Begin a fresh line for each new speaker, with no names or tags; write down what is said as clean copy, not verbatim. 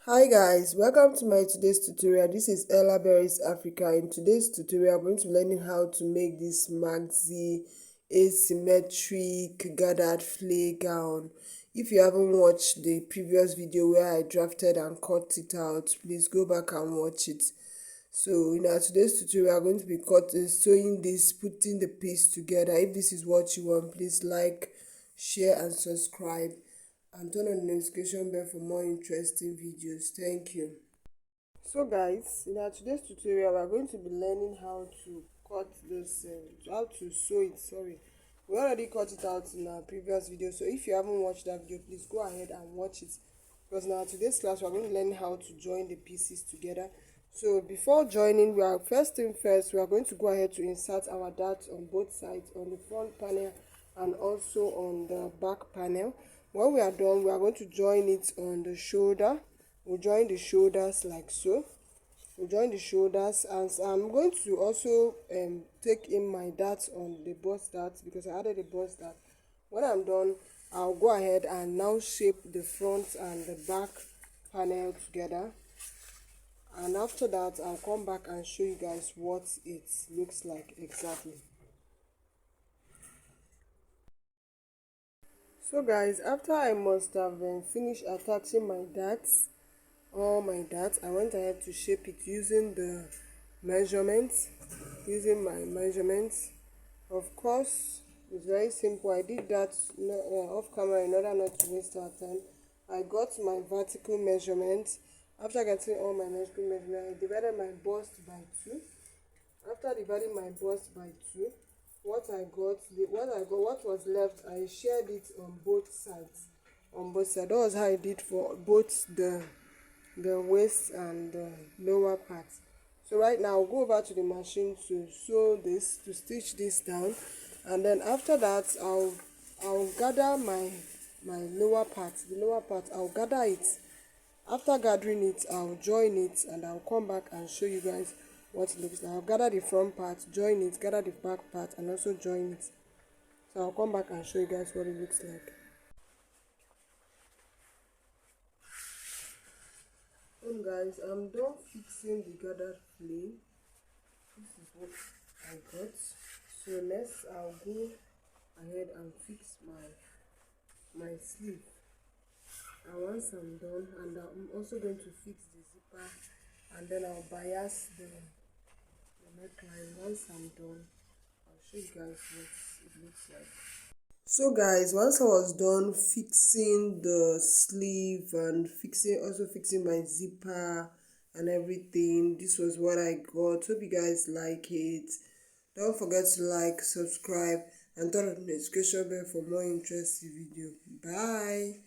Hi guys, welcome to my today's tutorial. This is Ella Berries Africa. In today's tutorial, I'm going to be learning how to make this maxi asymmetric gathered flare gown. If you haven't watched the previous video where I drafted and cut it out, please go back and watch it. So in our today's tutorial, we are going to be sewing this, putting the piece together. If this is what you want, please like, share and subscribe, and turn on the notification bell for more interesting videos. Thank you. So guys, in our today's tutorial, we are going to be learning how to cut this, how to sew it. Sorry, we already cut it out in our previous video. So if you haven't watched that video, please go ahead and watch it. Because in our today's class, we are going to learn how to join the pieces together. So before joining, we are going to go ahead to insert our darts on both sides, on the front panel and also on the back panel. When we are done, we are going to join it on the shoulder. We'll join the shoulders like so. We'll join the shoulders, and I'm going to also take in my darts on the bust dart because I added the bust dart. When I'm done, I'll go ahead and now shape the front and the back panel together. And after that, I'll come back and show you guys what it looks like exactly. So guys, after I must have finished attaching my darts, all my darts, I went ahead to shape it using the measurements, using my measurements. Of course, it's very simple. I did that off camera in order not to waste our time. I got my vertical measurements. After getting all my vertical measurements, I divided my bust by 2. After dividing my bust by 2, what was left, I shared it on both sides. That was how I did for both the waist and the lower part. So right now I'll go over to the machine to stitch this down, and then after that I'll gather my lower part. The lower part, I'll gather it. After gathering it, I'll join it, and I'll come back and show you guys what it looks like. I'll gather the front part, join it, gather the back part, and also join it. So I'll come back and show you guys what it looks like. So guys, I'm done fixing the gathered flare. This is what I got. So next I'll go ahead and fix my sleeve. And once I'm done, and I'm also going to fix the zipper, and then I'll bias the neckline. Once I'm done, I'll show you guys what it looks like. So guys, once I was done fixing the sleeve and fixing my zipper and everything, this was what I got. Hope you guys like it. Don't forget to like, subscribe, and turn on the notification bell for more interesting video. Bye.